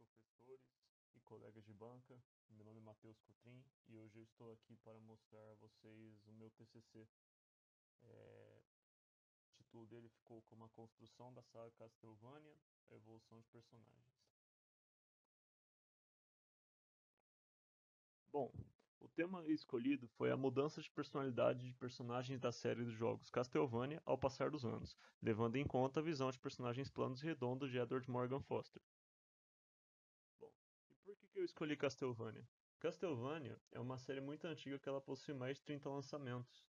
professores e colegas de banca. Meu nome é Matheus Cotrim e hoje eu estou aqui para mostrar a vocês o meu TCC. O título dele ficou como A Construção da Saga Castlevania, a Evolução de Personagens. Bom, o tema escolhido foi a mudança de personalidade de personagens da série de jogos Castlevania ao passar dos anos, levando em conta a visão de personagens planos e redondos de Edward Morgan Foster. Bom, e por que eu escolhi Castlevania? Castlevania é uma série muito antiga que ela possui mais de 30 lançamentos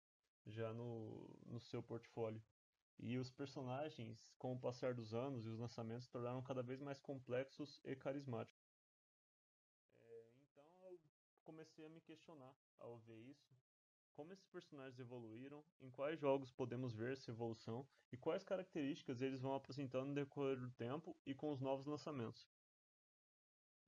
já no seu portfólio. E os personagens, com o passar dos anos e os lançamentos, se tornaram cada vez mais complexos e carismáticos. Então eu comecei a me questionar ao ver isso. Como esses personagens evoluíram, em quais jogos podemos ver essa evolução e quais características eles vão apresentando no decorrer do tempo e com os novos lançamentos.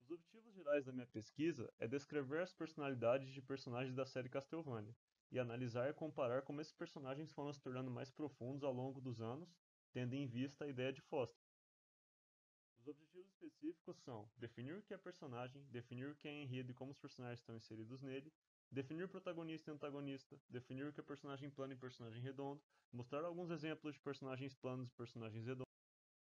Os objetivos gerais da minha pesquisa é descrever as personalidades de personagens da série Castlevania, e analisar e comparar como esses personagens foram se tornando mais profundos ao longo dos anos, tendo em vista a ideia de Foster. Os objetivos específicos são definir o que é personagem, definir o que é enredo e como os personagens estão inseridos nele, definir protagonista e antagonista, definir o que é personagem plano e personagem redondo, mostrar alguns exemplos de personagens planos e personagens redondos,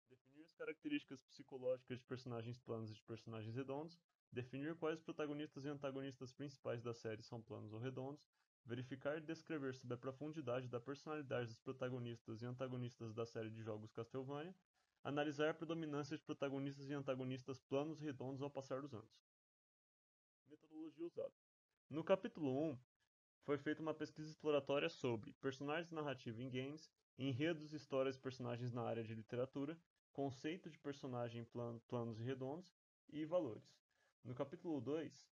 definir as características psicológicas de personagens planos e de personagens redondos, definir quais os protagonistas e antagonistas principais da série são planos ou redondos, verificar e descrever sobre a profundidade da personalidade dos protagonistas e antagonistas da série de jogos Castlevania, analisar a predominância de protagonistas e antagonistas planos e redondos ao passar dos anos. Metodologia usada. No capítulo 1, foi feita uma pesquisa exploratória sobre personagens narrativos em games, enredos, histórias e personagens na área de literatura, conceito de personagem planos e redondos e valores. No capítulo 2,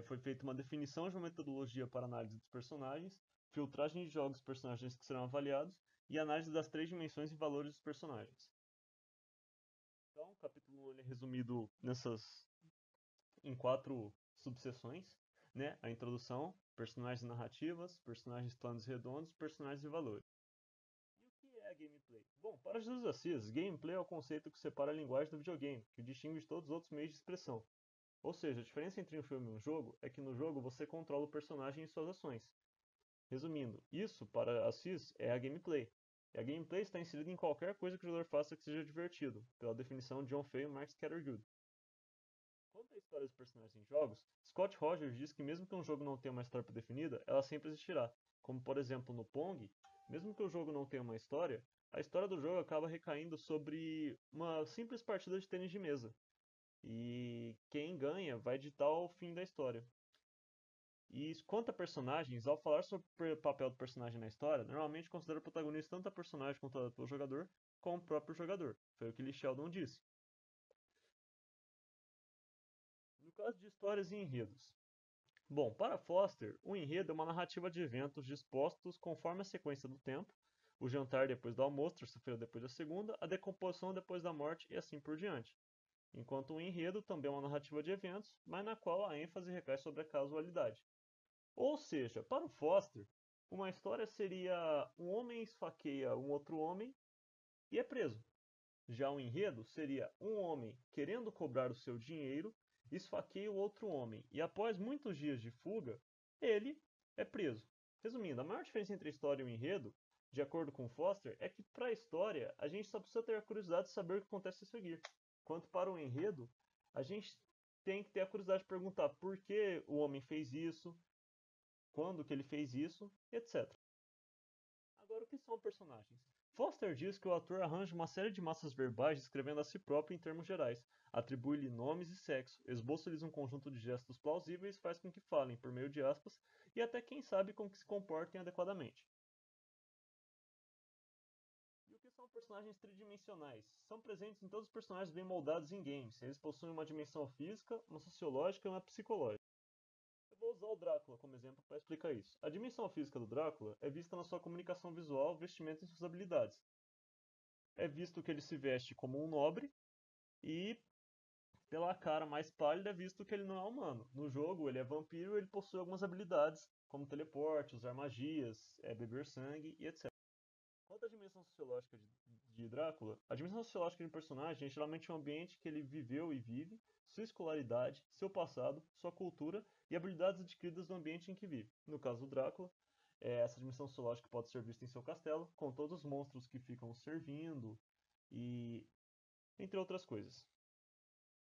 foi feita uma definição de uma metodologia para análise dos personagens, filtragem de jogos e personagens que serão avaliados e análise das três dimensões e valores dos personagens. Então, o capítulo 1 ele é resumido em 4 subseções, né? A introdução, personagens e narrativas, personagens planos e redondos, personagens e valores. E o que é a gameplay? Bom, para Jesus Assis, gameplay é o conceito que separa a linguagem do videogame, que o distingue de todos os outros meios de expressão. Ou seja, a diferença entre um filme e um jogo é que no jogo você controla o personagem e suas ações. Resumindo, isso, para Assis, é a gameplay. E a gameplay está inserida em qualquer coisa que o jogador faça que seja divertido, pela definição de John Fay e Mark Scattergood. Quanto à história dos personagens em jogos, Scott Rogers diz que mesmo que um jogo não tenha uma história definida, ela sempre existirá. Como por exemplo no Pong, mesmo que o jogo não tenha uma história, a história do jogo acaba recaindo sobre uma simples partida de tênis de mesa. E quem ganha vai ditar o fim da história. E quanto a personagens, ao falar sobre o papel do personagem na história, normalmente considera o protagonista tanto a personagem controlada pelo jogador, como o próprio jogador. Foi o que Lee Sheldon disse. No caso de histórias e enredos. Bom, para Foster, o enredo é uma narrativa de eventos dispostos conforme a sequência do tempo, o jantar depois do almoço, terça-feira depois da segunda, a decomposição depois da morte e assim por diante. Enquanto o enredo também é uma narrativa de eventos, mas na qual a ênfase recai sobre a casualidade. Ou seja, para o Foster, uma história seria um homem esfaqueia um outro homem e é preso. Já o enredo seria um homem querendo cobrar o seu dinheiro, esfaqueia o outro homem e após muitos dias de fuga, ele é preso. Resumindo, a maior diferença entre a história e o enredo, de acordo com Foster, é que para a história a gente só precisa ter a curiosidade de saber o que acontece a seguir. Quanto para o enredo, a gente tem que ter a curiosidade de perguntar por que o homem fez isso, quando que ele fez isso, etc. Agora, o que são personagens? Foster diz que o ator arranja uma série de massas verbais descrevendo a si próprio em termos gerais, atribui-lhe nomes e sexo, esboça-lhes um conjunto de gestos plausíveis, faz com que falem, por meio de aspas, e até quem sabe com que se comportem adequadamente. E o que são personagens tridimensionais? São presentes em todos os personagens bem moldados em games. Eles possuem uma dimensão física, uma sociológica e uma psicológica. Eu vou usar o Drácula como exemplo para explicar isso. A dimensão física do Drácula é vista na sua comunicação visual, vestimento e suas habilidades. É visto que ele se veste como um nobre e pela cara mais pálida é visto que ele não é humano. No jogo ele é vampiro e ele possui algumas habilidades, como teleporte, usar magias, beber sangue e etc. Quanto à dimensão sociológica de Drácula, a dimensão sociológica de um personagem é geralmente um ambiente que ele viveu e vive, sua escolaridade, seu passado, sua cultura e habilidades adquiridas no ambiente em que vive. No caso do Drácula, essa dimensão sociológica pode ser vista em seu castelo, com todos os monstros que ficam servindo e entre outras coisas.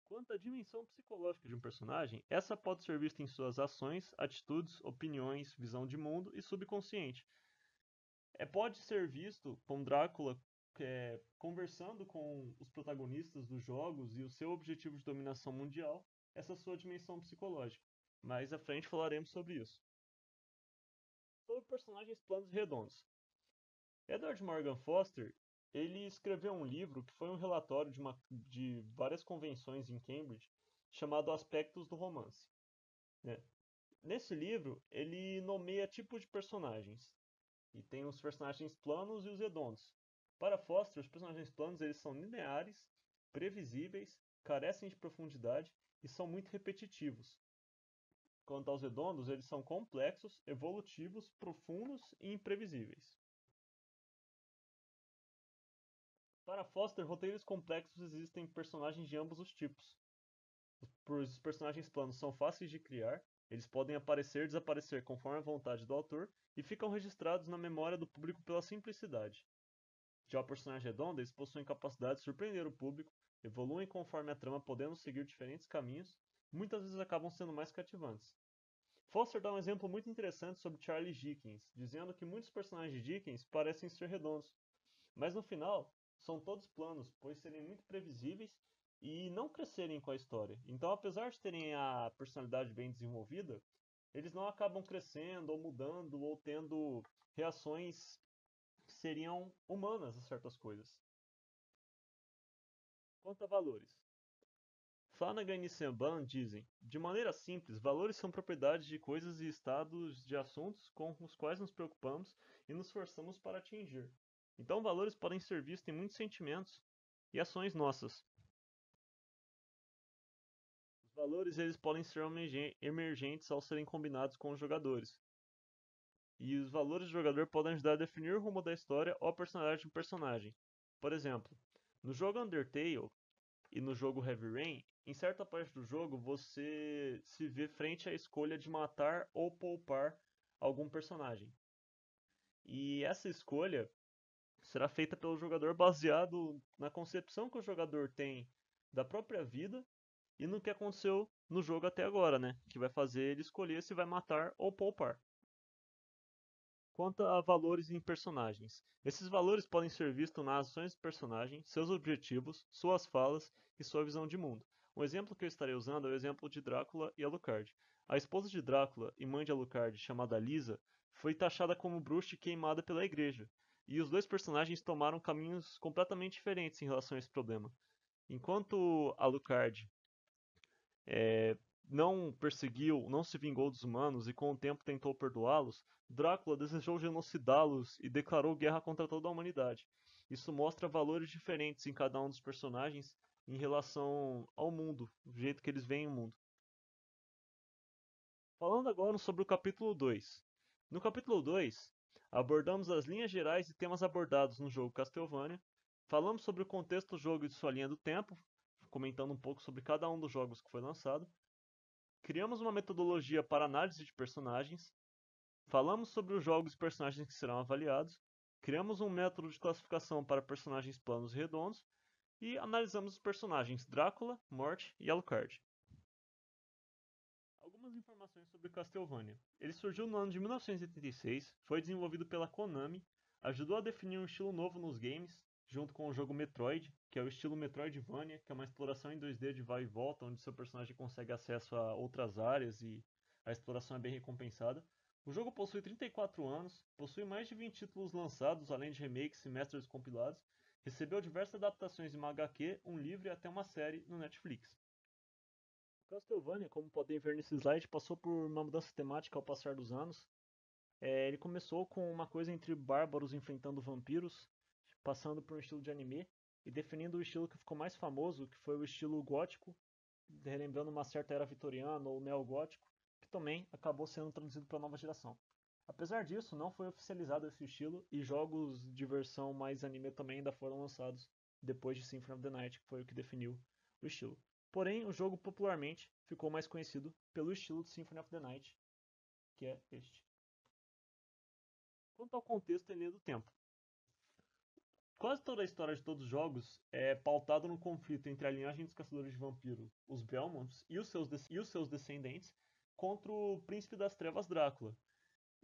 Quanto à dimensão psicológica de um personagem, essa pode ser vista em suas ações, atitudes, opiniões, visão de mundo e subconsciente. Pode ser visto com Drácula conversando com os protagonistas dos jogos e o seu objetivo de dominação mundial, essa sua dimensão psicológica. Mais à frente falaremos sobre isso. Sobre personagens planos e redondos. Edward Morgan Foster, ele escreveu um livro que foi um relatório de várias convenções em Cambridge, chamado Aspectos do Romance, né? Nesse livro, ele nomeia tipos de personagens, e tem os personagens planos e os redondos. Para Foster, os personagens planos eles são lineares, previsíveis, carecem de profundidade e são muito repetitivos. Quanto aos redondos, eles são complexos, evolutivos, profundos e imprevisíveis. Para Foster, roteiros complexos existem em personagens de ambos os tipos. Os personagens planos são fáceis de criar, eles podem aparecer e desaparecer conforme a vontade do autor e ficam registrados na memória do público pela simplicidade. Já o personagem redondo, eles possuem capacidade de surpreender o público, evoluem conforme a trama, podendo seguir diferentes caminhos, e muitas vezes acabam sendo mais cativantes. Foster dá um exemplo muito interessante sobre Charles Dickens, dizendo que muitos personagens de Dickens parecem ser redondos, mas no final são todos planos, pois serem muito previsíveis e não crescerem com a história. Então, apesar de terem a personalidade bem desenvolvida, eles não acabam crescendo ou mudando ou tendo reações que seriam humanas a certas coisas. Quanto a valores. Flanagan e Saban dizem, de maneira simples, valores são propriedades de coisas e estados de assuntos com os quais nos preocupamos e nos esforçamos para atingir. Então, valores podem ser vistos em muitos sentimentos e ações nossas. Os valores eles podem ser emergentes ao serem combinados com os jogadores. E os valores do jogador podem ajudar a definir o rumo da história ou a personalidade de um personagem. Por exemplo, no jogo Undertale e no jogo Heavy Rain, em certa parte do jogo você se vê frente à escolha de matar ou poupar algum personagem. E essa escolha será feita pelo jogador baseado na concepção que o jogador tem da própria vida e no que aconteceu no jogo até agora, né? Que vai fazer ele escolher se vai matar ou poupar. Quanto a valores em personagens. Esses valores podem ser vistos nas ações do personagem, seus objetivos, suas falas e sua visão de mundo. Um exemplo que eu estarei usando é o exemplo de Drácula e Alucard. A esposa de Drácula e mãe de Alucard, chamada Lisa, foi taxada como bruxa e queimada pela igreja. E os dois personagens tomaram caminhos completamente diferentes em relação a esse problema. Enquanto Alucard é, não perseguiu, não se vingou dos humanos e com o tempo tentou perdoá-los, Drácula desejou genocidá-los e declarou guerra contra toda a humanidade. Isso mostra valores diferentes em cada um dos personagens em relação ao mundo, o jeito que eles veem o mundo. Falando agora sobre o capítulo 2. No capítulo 2, abordamos as linhas gerais e temas abordados no jogo Castlevania, falamos sobre o contexto do jogo e de sua linha do tempo, comentando um pouco sobre cada um dos jogos que foi lançado, criamos uma metodologia para análise de personagens, falamos sobre os jogos e personagens que serão avaliados, criamos um método de classificação para personagens planos e redondos e analisamos os personagens Drácula, Morte e Alucard. Algumas informações sobre Castlevania. Ele surgiu no ano de 1986, foi desenvolvido pela Konami, ajudou a definir um estilo novo nos games, junto com o jogo Metroid, que é o estilo Metroidvania, que é uma exploração em 2D de vai e volta, onde seu personagem consegue acesso a outras áreas e a exploração é bem recompensada. O jogo possui 34 anos, possui mais de 20 títulos lançados, além de remakes e masters compilados, recebeu diversas adaptações de uma HQ, um livro e até uma série no Netflix. Castlevania, como podem ver nesse slide, passou por uma mudança temática ao passar dos anos. Ele começou com uma coisa entre bárbaros enfrentando vampiros, passando por um estilo de anime e definindo o estilo que ficou mais famoso, que foi o estilo gótico, relembrando uma certa era vitoriana ou neogótico, que também acabou sendo traduzido para a nova geração. Apesar disso, não foi oficializado esse estilo e jogos de versão mais anime também ainda foram lançados depois de Symphony of the Night, que foi o que definiu o estilo. Porém, o jogo popularmente ficou mais conhecido pelo estilo de Symphony of the Night, que é este. Quanto ao contexto e linha do tempo, quase toda a história de todos os jogos é pautada no conflito entre a linhagem dos caçadores de vampiro, os Belmonts, e os seus descendentes contra o príncipe das trevas Drácula.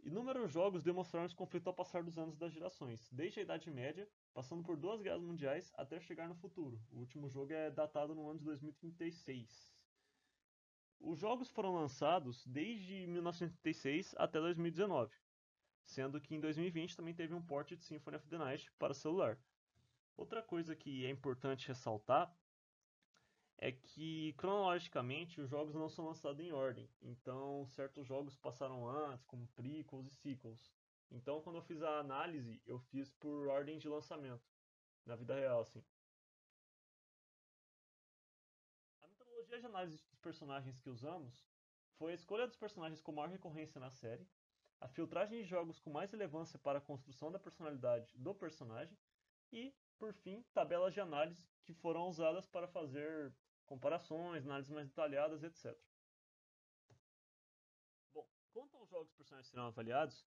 Inúmeros jogos demonstraram esse conflito ao passar dos anos das gerações, desde a Idade Média, passando por duas guerras mundiais até chegar no futuro. O último jogo é datado no ano de 2036. Os jogos foram lançados desde 1936 até 2019, sendo que em 2020 também teve um port de Symphony of the Night para celular. Outra coisa que é importante ressaltar é que, cronologicamente, os jogos não são lançados em ordem. Então, certos jogos passaram antes, como prequels e sequels. Então, quando eu fiz a análise, eu fiz por ordem de lançamento, na vida real, assim. A metodologia de análise dos personagens que usamos foi a escolha dos personagens com maior recorrência na série, a filtragem de jogos com mais relevância para a construção da personalidade do personagem e, por fim, tabelas de análise que foram usadas para fazer comparações, análises mais detalhadas, etc. Bom, quanto aos jogos que os personagens serão avaliados,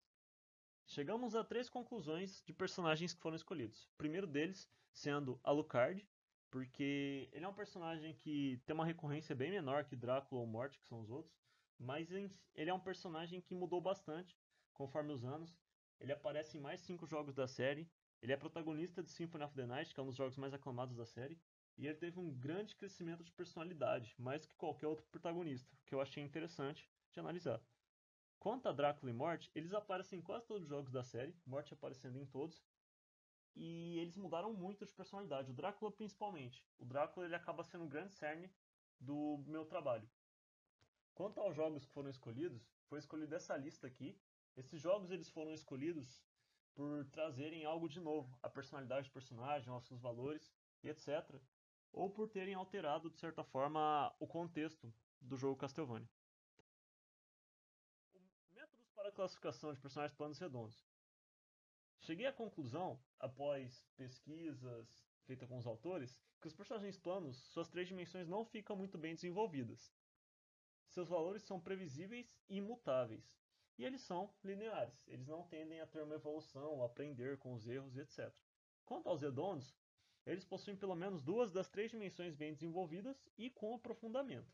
chegamos a três conclusões de personagens que foram escolhidos. O primeiro deles sendo Alucard, porque ele é um personagem que tem uma recorrência bem menor que Drácula ou Morte, que são os outros, mas ele é um personagem que mudou bastante conforme os anos. Ele aparece em mais 5 jogos da série, ele é protagonista de Symphony of the Night, que é um dos jogos mais aclamados da série, e ele teve um grande crescimento de personalidade, mais que qualquer outro protagonista, que eu achei interessante de analisar. Quanto a Drácula e Morte, eles aparecem em quase todos os jogos da série, Morte aparecendo em todos, e eles mudaram muito de personalidade, o Drácula principalmente. O Drácula ele acaba sendo um grande cerne do meu trabalho. Quanto aos jogos que foram escolhidos, foi escolhido essa lista aqui. Esses jogos eles foram escolhidos por trazerem algo de novo, a personalidade do personagem, os seus valores e etc. Ou por terem alterado, de certa forma, o contexto do jogo Castlevania. Métodos para a classificação de personagens planos redondos. Cheguei à conclusão, após pesquisas feitas com os autores, que os personagens planos, suas três dimensões não ficam muito bem desenvolvidas. Seus valores são previsíveis e imutáveis. E eles são lineares, eles não tendem a ter uma evolução, a aprender com os erros e etc. Quanto aos redondos, eles possuem pelo menos duas das três dimensões bem desenvolvidas e com aprofundamento,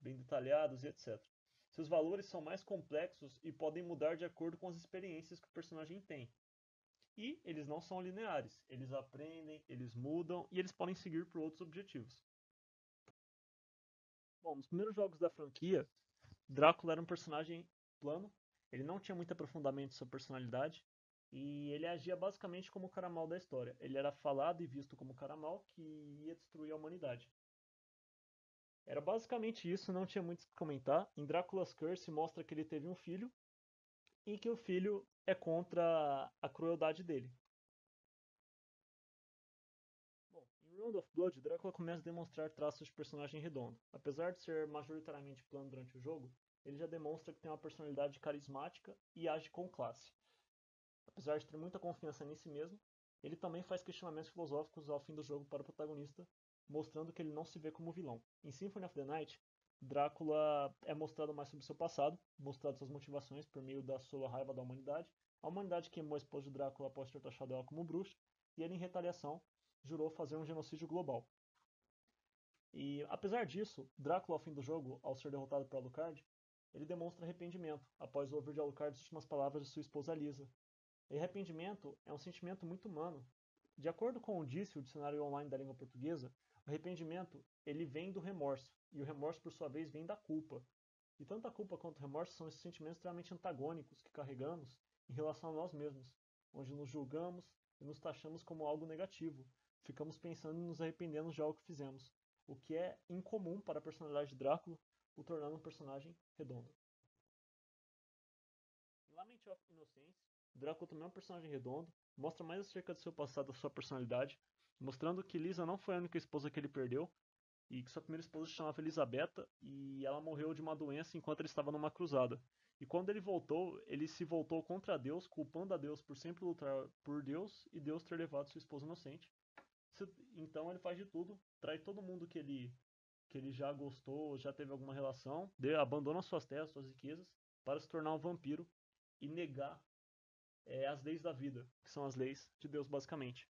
bem detalhados e etc. Seus valores são mais complexos e podem mudar de acordo com as experiências que o personagem tem. E eles não são lineares, eles aprendem, eles mudam e eles podem seguir por outros objetivos. Bom, nos primeiros jogos da franquia, Drácula era um personagem plano, ele não tinha muito aprofundamento em sua personalidade e ele agia basicamente como o cara mal da história. Ele era falado e visto como o cara mal que ia destruir a humanidade. Era basicamente isso, não tinha muito o que comentar. Em Drácula's Curse mostra que ele teve um filho e que o filho é contra a crueldade dele. Bom, em Round of Blood, Drácula começa a demonstrar traços de personagem redondo. Apesar de ser majoritariamente plano durante o jogo, ele já demonstra que tem uma personalidade carismática e age com classe. Apesar de ter muita confiança em si mesmo, ele também faz questionamentos filosóficos ao fim do jogo para o protagonista, mostrando que ele não se vê como vilão. Em Symphony of the Night, Drácula é mostrado mais sobre seu passado, mostrado suas motivações por meio da sua raiva da humanidade. A humanidade queimou a esposa de Drácula após ter taxado ela como bruxa, e ele, em retaliação, jurou fazer um genocídio global. E apesar disso, Drácula, ao fim do jogo, ao ser derrotado por Alucard, ele demonstra arrependimento após ouvir de Alucard as últimas palavras de sua esposa Lisa. E arrependimento é um sentimento muito humano. De acordo com o Dice, o dicionário online da língua portuguesa, o arrependimento ele vem do remorso, e o remorso, por sua vez, vem da culpa. E tanto a culpa quanto o remorso são esses sentimentos extremamente antagônicos que carregamos em relação a nós mesmos, onde nos julgamos e nos taxamos como algo negativo. Ficamos pensando em nos arrependendo de algo que fizemos, o que é incomum para a personalidade de Drácula, o tornando um personagem redondo. Em Lament of Innocence, Drácula também é um personagem redondo, mostra mais acerca do seu passado e da sua personalidade, mostrando que Lisa não foi a única esposa que ele perdeu, e que sua primeira esposa se chamava Elisabetta e ela morreu de uma doença enquanto ele estava numa cruzada. E quando ele voltou, ele se voltou contra Deus, culpando a Deus por sempre lutar por Deus e Deus ter levado sua esposa inocente. Então ele faz de tudo, trai todo mundo que ele já gostou, já teve alguma relação, abandona suas terras, suas riquezas, para se tornar um vampiro e negar as leis da vida, que são as leis de Deus, basicamente.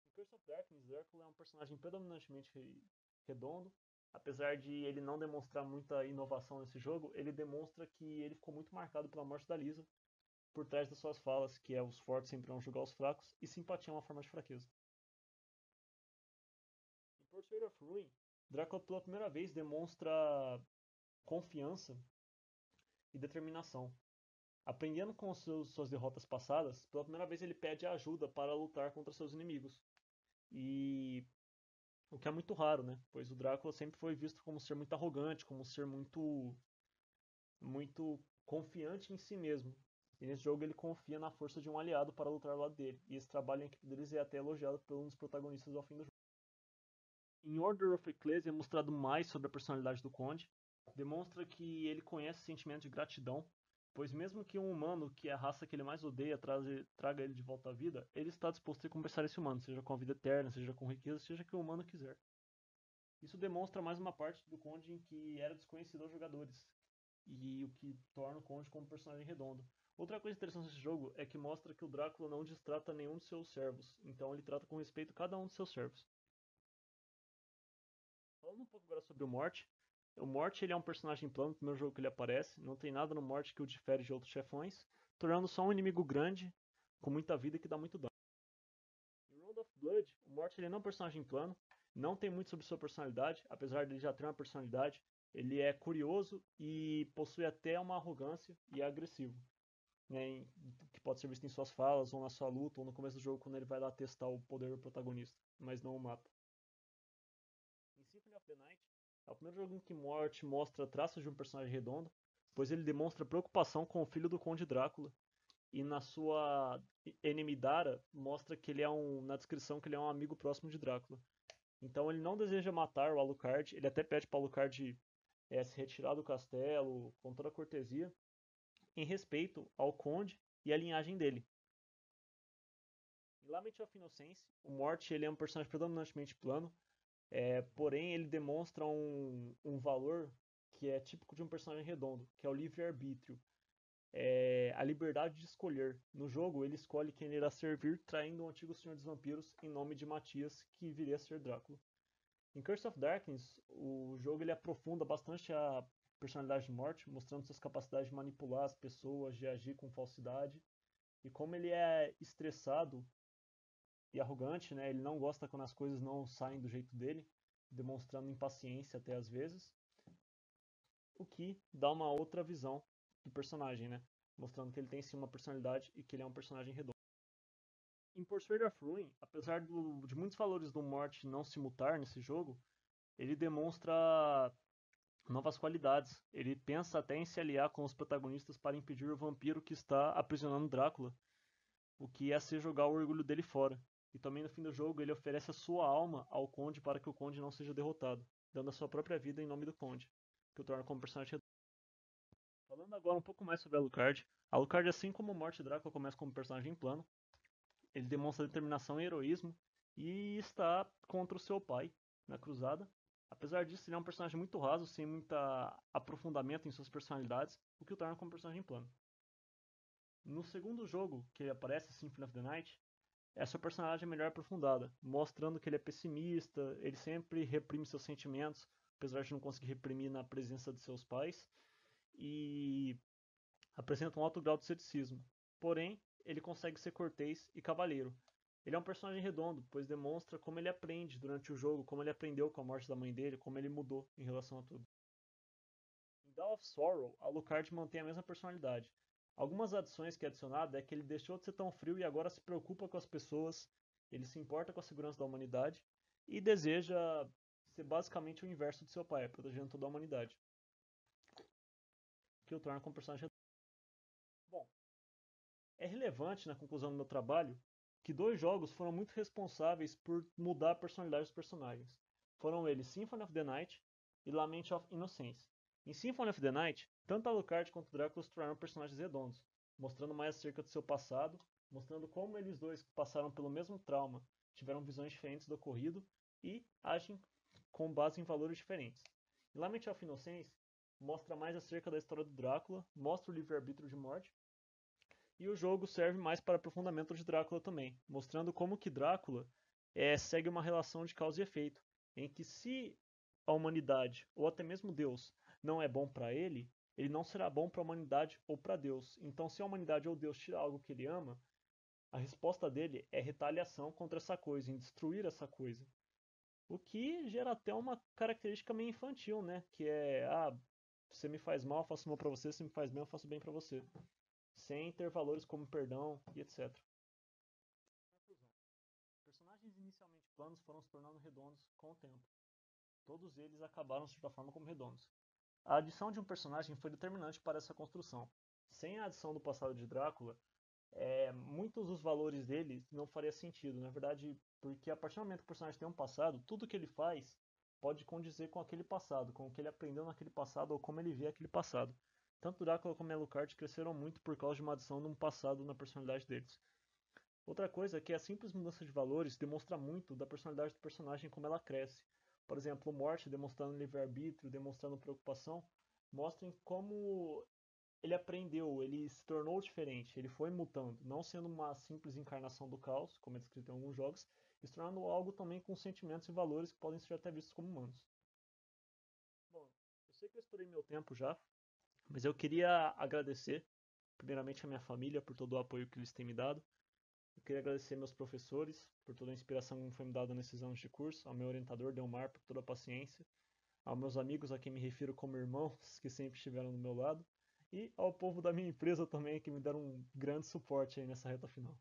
Em Curse of Darkness, Drácula é um personagem predominantemente redondo. Apesar de ele não demonstrar muita inovação nesse jogo, ele demonstra que ele ficou muito marcado pela morte da Lisa, por trás das suas falas, que é os fortes sempre vão julgar os fracos, e simpatia é uma forma de fraqueza. Em Pursuit of Ruin, Drácula pela primeira vez demonstra confiança e determinação. Aprendendo com suas derrotas passadas, pela primeira vez ele pede ajuda para lutar contra seus inimigos. E o que é muito raro, né? Pois o Drácula sempre foi visto como um ser muito arrogante, como um ser muito confiante em si mesmo. E nesse jogo ele confia na força de um aliado para lutar ao lado dele. E esse trabalho em equipe deles é até elogiado por um dos protagonistas ao fim do jogo. Em Order of Ecclesia é mostrado mais sobre a personalidade do Conde. Demonstra que ele conhece sentimento de gratidão, pois mesmo que um humano, que é a raça que ele mais odeia, traga ele de volta à vida, ele está disposto a recompensar esse humano, seja com a vida eterna, seja com riqueza, seja que o humano quiser. Isso demonstra mais uma parte do Conde em que era desconhecido aos jogadores, e o que torna o Conde como personagem redondo. Outra coisa interessante desse jogo é que mostra que o Drácula não destrata nenhum de seus servos, então ele trata com respeito cada um de seus servos. Falando um pouco agora sobre o Mort ele é um personagem plano no primeiro jogo que ele aparece, não tem nada no Mort que o difere de outros chefões, tornando só um inimigo grande, com muita vida e que dá muito dano. Em Round of Blood, o Mort ele não é um personagem plano, não tem muito sobre sua personalidade, apesar de ele já ter uma personalidade, ele é curioso e possui até uma arrogância e é agressivo, né, que pode ser visto em suas falas, ou na sua luta, ou no começo do jogo quando ele vai lá testar o poder do protagonista, mas não o mata. Em Symphony of the Night, é o primeiro jogo em que Mort mostra traços de um personagem redondo, pois ele demonstra preocupação com o filho do Conde Drácula, e na sua Enemy Dara mostra que ele é na descrição que ele é um amigo próximo de Drácula. Então ele não deseja matar o Alucard, ele até pede para o Alucard se retirar do castelo com toda a cortesia, em respeito ao Conde e à linhagem dele. Em Lament of Innocence, o Mort ele é um personagem predominantemente plano, porém ele demonstra um valor que é típico de um personagem redondo, que é o livre-arbítrio. A liberdade de escolher. No jogo, ele escolhe quem ele irá servir, traindo o antigo Senhor dos Vampiros em nome de Matias, que viria a ser Drácula. Em Curse of Darkness, o jogo ele aprofunda bastante a personalidade de Mort, mostrando suas capacidades de manipular as pessoas, de agir com falsidade, e como ele é estressado e arrogante, né? Ele não gosta quando as coisas não saem do jeito dele, demonstrando impaciência até às vezes, o que dá uma outra visão do personagem, né? Mostrando que ele tem sim uma personalidade e que ele é um personagem redondo. Em Pursuit of Ruin, apesar de muitos valores do Mort não se mutar nesse jogo, ele demonstra novas qualidades. Ele pensa até em se aliar com os protagonistas para impedir o vampiro que está aprisionando Drácula, o que ia ser jogar o orgulho dele fora. E também no fim do jogo ele oferece a sua alma ao Conde para que o Conde não seja derrotado, dando a sua própria vida em nome do Conde, que o torna como personagem. Falando agora um pouco mais sobre Alucard, assim como Morte Drácula, começa como personagem plano. Ele demonstra determinação e heroísmo e está contra o seu pai na cruzada. Apesar disso, ele é um personagem muito raso, sem muito aprofundamento em suas personalidades, o que o torna como personagem plano. No segundo jogo que ele aparece, Symphony of the Night, essa personagem é melhor aprofundada, mostrando que ele é pessimista, ele sempre reprime seus sentimentos, apesar de não conseguir reprimir na presença de seus pais, e apresenta um alto grau de ceticismo. Porém, ele consegue ser cortês e cavalheiro. Ele é um personagem redondo, pois demonstra como ele aprende durante o jogo, como ele aprendeu com a morte da mãe dele, como ele mudou em relação a tudo. Em Dawn of Sorrow, Alucard mantém a mesma personalidade. Algumas adições que é adicionado é que ele deixou de ser tão frio e agora se preocupa com as pessoas, ele se importa com a segurança da humanidade e deseja ser basicamente o inverso de seu pai, protegendo toda a humanidade. Que o torna como personagem. Bom, é relevante na conclusão do meu trabalho que dois jogos foram muito responsáveis por mudar a personalidade dos personagens. foram eles Symphony of the Night e Lament of Innocence. Em Symphony of the Night, tanto Alucard quanto Drácula se tornaram personagens redondos, mostrando mais acerca do seu passado, mostrando como eles dois passaram pelo mesmo trauma, tiveram visões diferentes do ocorrido e agem com base em valores diferentes. Em Lament of Innocence, mostra mais acerca da história do Drácula, mostra o livre-arbítrio de morte, e o jogo serve mais para aprofundamento de Drácula também, mostrando como que Drácula segue uma relação de causa e efeito, em que se a humanidade, ou até mesmo Deus, não é bom para ele, ele não será bom para a humanidade ou para Deus. Então, se a humanidade ou Deus tira algo que ele ama, a resposta dele é retaliação contra essa coisa, em destruir essa coisa. O que gera até uma característica meio infantil, né? Que é, você me faz mal, eu faço mal pra você, você me faz bem, eu faço bem pra você. Sem ter valores como perdão e etc. Conclusão. Personagens inicialmente planos foram se tornando redondos com o tempo. Todos eles acabaram de certa forma como redondos. A adição de um personagem foi determinante para essa construção. Sem a adição do passado de Drácula, muitos dos valores dele não faria sentido. Na verdade, porque a partir do momento que o personagem tem um passado, tudo que ele faz pode condizer com aquele passado, com o que ele aprendeu naquele passado ou como ele vê aquele passado. Tanto Drácula como Alucard cresceram muito por causa de uma adição de um passado na personalidade deles. Outra coisa é que a simples mudança de valores demonstra muito da personalidade do personagem como ela cresce. Por exemplo, Morte demonstrando livre-arbítrio, demonstrando preocupação, mostrem como ele aprendeu, ele se tornou diferente, ele foi mutando, não sendo uma simples encarnação do caos, como é descrito em alguns jogos, e se tornando algo também com sentimentos e valores que podem ser até vistos como humanos. Bom, eu sei que eu estourei meu tempo já, mas eu queria agradecer, primeiramente, a minha família por todo o apoio que eles têm me dado. Eu queria agradecer meus professores por toda a inspiração que me foi me dada nesses anos de curso, ao meu orientador, Delmar, por toda a paciência, aos meus amigos a quem me refiro como irmãos, que sempre estiveram do meu lado, e ao povo da minha empresa também, que me deram um grande suporte aí nessa reta final.